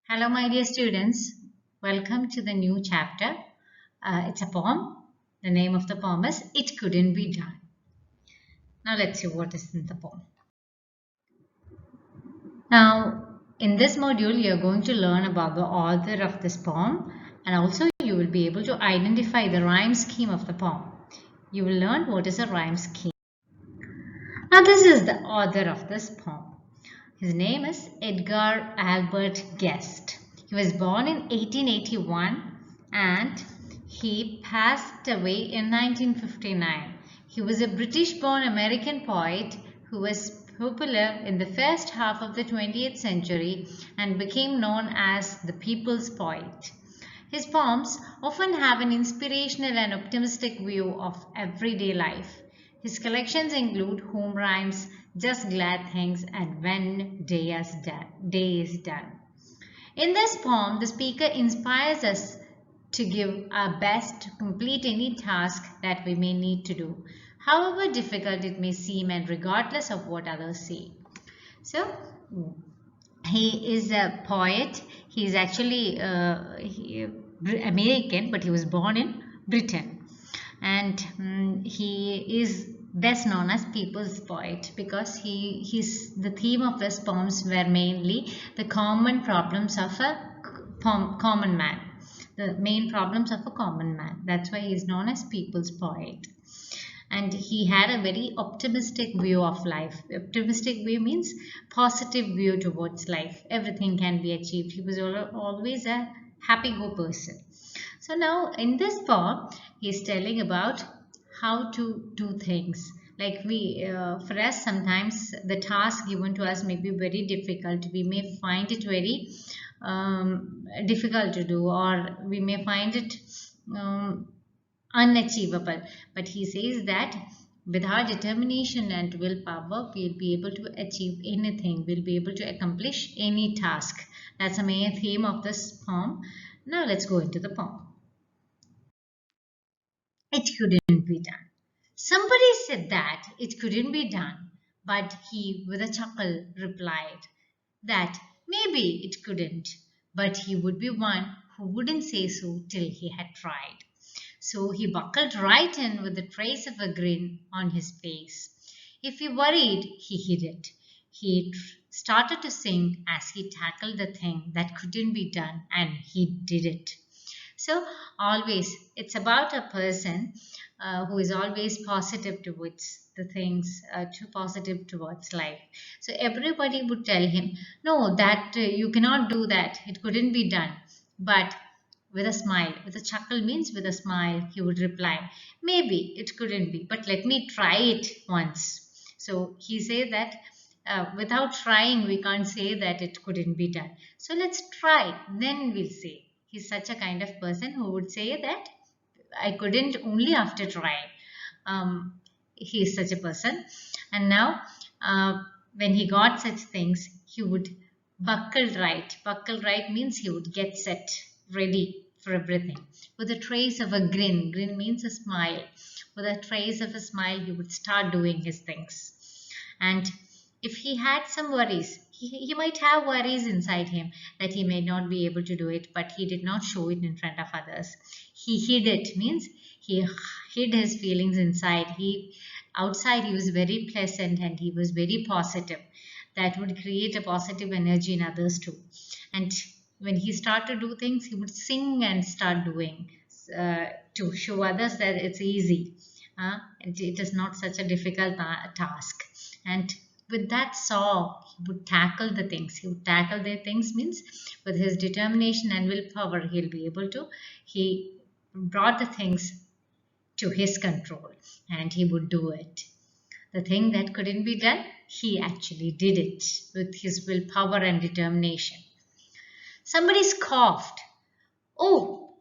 Hello, my dear students. Welcome to the new chapter. It's a poem. The name of the poem is It Couldn't Be Done. Now, let's see what is in the poem. Now, in this module, you're going to learn about the author of this poem, and also you will be able to identify the rhyme scheme of the poem. You will learn what is a rhyme scheme. Now, this is the author of this poem. His name is Edgar Albert Guest. He was born in 1881 and he passed away in 1959. He was a British-born American poet who was popular in the first half of the 20th century and became known as the people's poet. His poems often have an inspirational and optimistic view of everyday life. His collections include Home Rhymes, Just Glad Things, and When Day is Done. In this poem, the speaker inspires us to give our best to complete any task that we may need to do, however difficult it may seem and regardless of what others say. So, he is a poet. He is actually American, but he was born in Britain. And he is best known as people's poet because the theme of his poems were mainly the common problems of a common man, the main problems of a common man. That's why he is known as people's poet. And he had a very optimistic view of life. Optimistic view means positive view towards life. Everything can be achieved. He was always a happy-go person. So now in this poem, he is telling about how to do things. Like for us, sometimes the task given to us may be very difficult. We may find it very difficult to do, or we may find it unachievable. But he says that with our determination and willpower, we'll be able to achieve anything. We'll be able to accomplish any task. That's the main theme of this poem. Now let's go into the poem. It couldn't be done. Somebody said that it couldn't be done, but he, with a chuckle, replied that maybe it couldn't, but he would be one who wouldn't say so till he had tried. So he buckled right in with a trace of a grin on his face. If he worried, he hid it. He started to sing as he tackled the thing that couldn't be done, and he did it. So always, it's about a person who is always positive towards the things, too positive towards life. So everybody would tell him, no, that you cannot do that. It couldn't be done. But with a smile, with a chuckle means with a smile, he would reply, maybe it couldn't be, but let me try it once. So he said that without trying, we can't say that it couldn't be done. So let's try, then we'll say. He's such a kind of person who would say that I couldn't only after trying. He is such a person. And now, when he got such things, he would buckle right. Buckle right means he would get set, ready for everything. With a trace of a grin. Grin means a smile. With a trace of a smile, he would start doing his things. And if he had some worries, he might have worries inside him that he may not be able to do it, but he did not show it in front of others. He hid it, means he hid his feelings inside. Outside he was very pleasant and he was very positive. That would create a positive energy in others too. And when he started to do things, he would sing and start doing to show others that it's easy. It is not such a difficult task. And with that song, he would tackle the things. He would tackle the things means with his determination and willpower, he brought the things to his control and he would do it. The thing that couldn't be done, he actually did it with his willpower and determination. Somebody scoffed. Oh,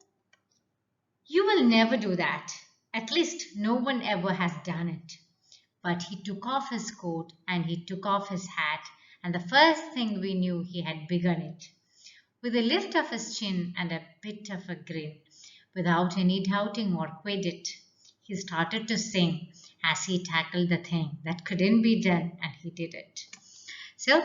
you will never do that. At least no one ever has done it. But he took off his coat and he took off his hat, and the first thing we knew he had begun it. With a lift of his chin and a bit of a grin, without any doubting or quiddit, he started to sing as he tackled the thing that couldn't be done, and he did it. So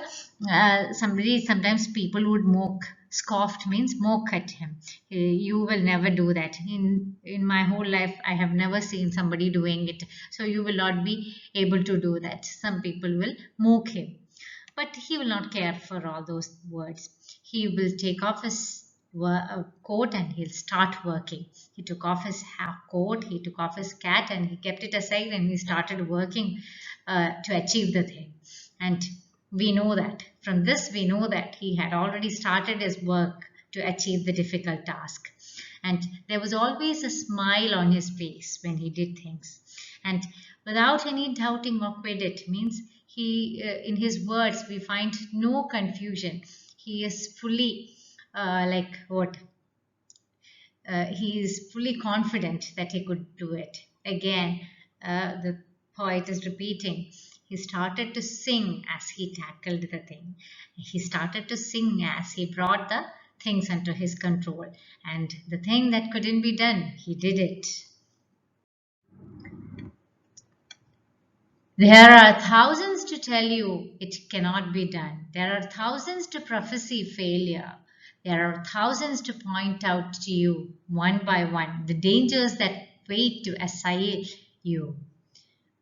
sometimes people would mock. Scoffed means mock at him. You will never do that. In my whole life, I have never seen somebody doing it. So you will not be able to do that. Some people will mock him, but he will not care for all those words. He will take off his coat and he'll start working. He took off his coat, he took off his cat, and he kept it aside and he started working to achieve the thing. And we know that from this, we know that he had already started his work to achieve the difficult task. And there was always a smile on his face when he did things. And without any doubting or credit means he, in his words, we find no confusion. He is fully like what he is fully confident that he could do it. Again, the poet is repeating. He started to sing as he tackled the thing. He started to sing as he brought the things under his control. And the thing that couldn't be done, he did it. There are thousands to tell you it cannot be done. There are thousands to prophesy failure. There are thousands to point out to you one by one the dangers that wait to assail you.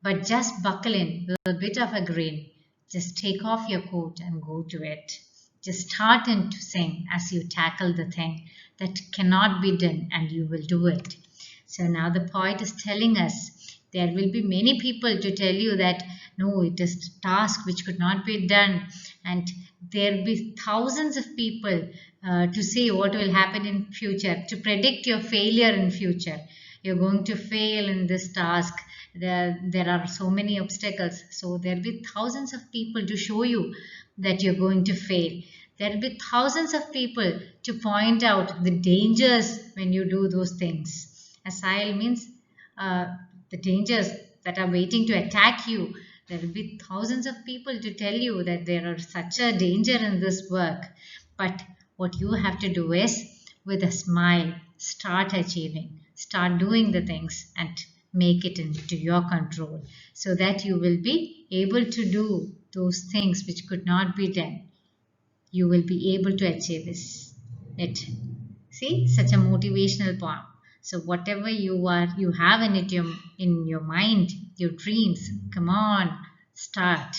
But just buckle in with a bit of a grin. Just take off your coat and go to it. Just start in to sing as you tackle the thing that cannot be done, and you will do it. So now the poet is telling us there will be many people to tell you that no, it is a task which could not be done, and there will be thousands of people to say what will happen in future, to predict your failure in future. You're going to fail in this task. There are so many obstacles. So there will be thousands of people to show you that you're going to fail. There will be thousands of people to point out the dangers when you do those things. Assail means the dangers that are waiting to attack you. There will be thousands of people to tell you that there are such a danger in this work. But what you have to do is, with a smile, start achieving, start doing the things and make it into your control so that you will be able to do those things which could not be done. You will be able to achieve it. See, such a motivational poem. So whatever you have in your mind, your dreams, come on, start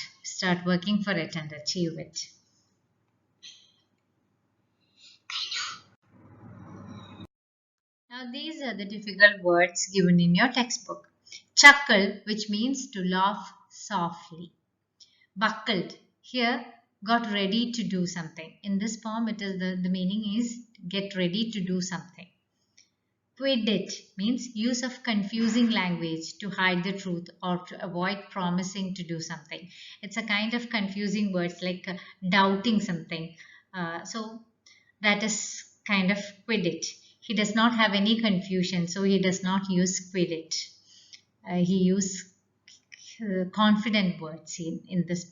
working for it and achieve it. Now these are the difficult words given in your textbook. Chuckle, which means to laugh softly. Buckled, here, got ready to do something. In this poem, it is the meaning is get ready to do something. Quiddit means use of confusing language to hide the truth or to avoid promising to do something. It's a kind of confusing words like doubting something. So that is kind of quiddit. He does not have any confusion, so he does not use quiddit. He uses confident words in this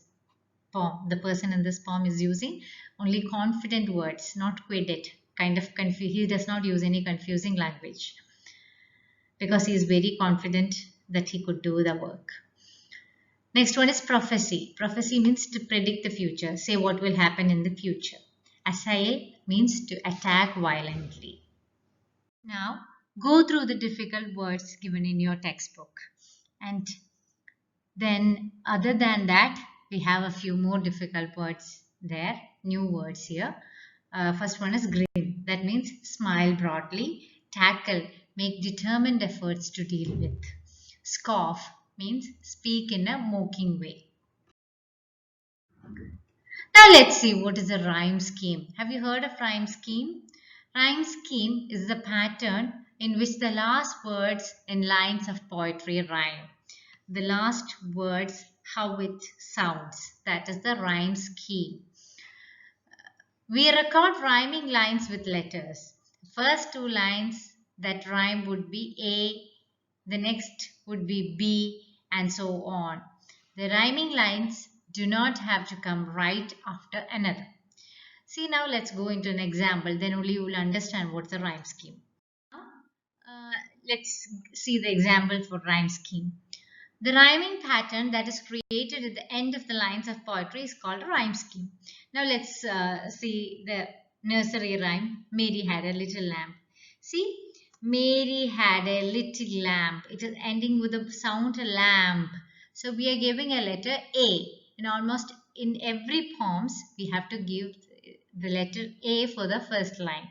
poem. The person in this poem is using only confident words, not quiddit. Kind of he does not use any confusing language because he is very confident that he could do the work. Next one is prophecy. Prophecy means to predict the future, say what will happen in the future. Assail means to attack violently. Now go through the difficult words given in your textbook, and then other than that we have a few more difficult words there, new words here. First one is grin. That means smile broadly. Tackle, make determined efforts to deal with. Scoff means speak in a mocking way. Now let's see what is a rhyme scheme. Have you heard of rhyme scheme? Rhyme scheme is the pattern in which the last words in lines of poetry rhyme. The last words, how it sounds. That is the rhyme scheme. We record rhyming lines with letters. The first two lines that rhyme would be A, the next would be B, and so on. The rhyming lines do not have to come right after another. See, now let's go into an example, then only you will understand what's a rhyme scheme. Let's see the example for rhyme scheme. The rhyming pattern that is created at the end of the lines of poetry is called a rhyme scheme. Now let's see the nursery rhyme. Mary had a little lamb. See, Mary had a little lamb. It is ending with the sound lamb. So we are giving a letter A. In every poems, we have to give the letter A for the first line.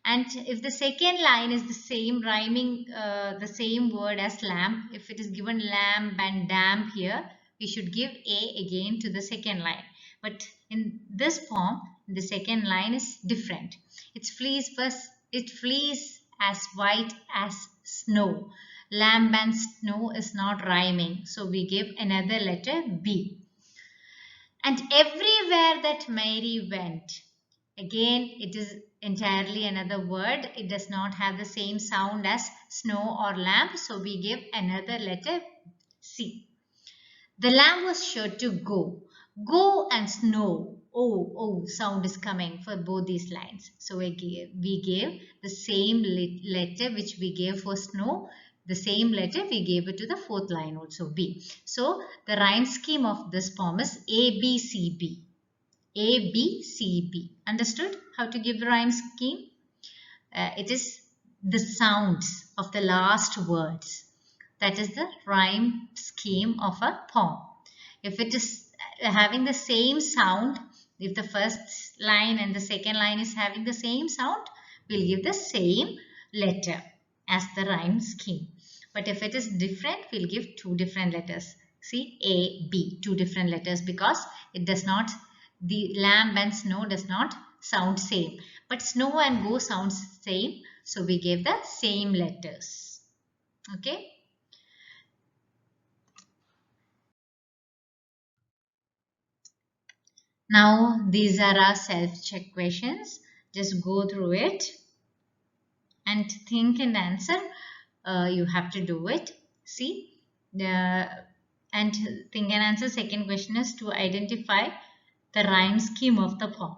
And if the second line is the same rhyming the same word as lamb, if it is given lamb and damp here, we should give A again to the second line. But in this poem, the second line is different. It flees as white as snow. Lamb and snow is not rhyming, so we give another letter B. And everywhere that Mary went, again, it is entirely another word. It does not have the same sound as snow or lamb, so we give another letter C. The lamb was sure to go. Go and snow. Oh, oh, sound is coming for both these lines. So we gave the same letter which we gave for snow. The same letter we gave it to the fourth line also B. So the rhyme scheme of this poem is A, B, C, B. A, B, C, B. Understood how to give the rhyme scheme? It is the sounds of the last words. That is the rhyme scheme of a poem. If it is having the same sound, if the first line and the second line is having the same sound, we'll give the same letter as the rhyme scheme. But if it is different, we'll give two different letters. See, A, B, two different letters because it does not, the lamb and snow does not sound same. But snow and go sounds same. So we gave the same letters. Okay. Now these are our self-check questions. Just go through it and think and answer. You have to do it. See, and think and answer. Second question is to identify the rhyme scheme of the poem.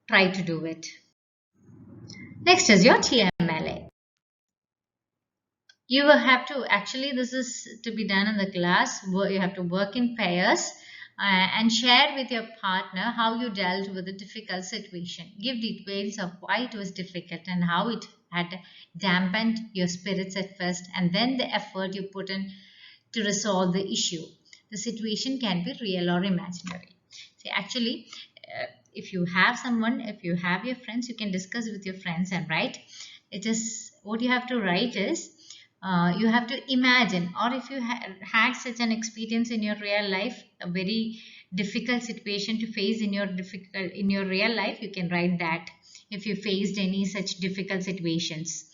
Try to do it. Next is your TMLA. You will have to, actually this is to be done in the class. You have to work in pairs and share with your partner how you dealt with a difficult situation. Give details of why it was difficult and how it had dampened your spirits at first, and then the effort you put in to resolve the issue. The situation can be real or imaginary. See, actually, if you have someone, if you have your friends, you can discuss with your friends and write. It is what you have to write is you have to imagine, or if you had such an experience in your real life, a very difficult situation to face in your real life, you can write that. If you faced any such difficult situations,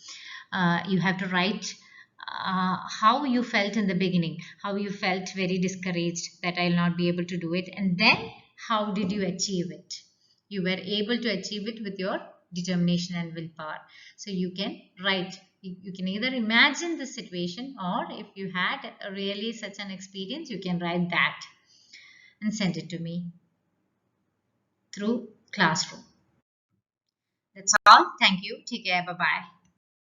you have to write how you felt in the beginning, how you felt very discouraged that I'll not be able to do it, and then how did you achieve it? You were able to achieve it with your determination and willpower. So you can write, you can either imagine the situation, or if you had really such an experience, you can write that and send it to me through Classroom. That's all. Thank you. Take care. Bye bye.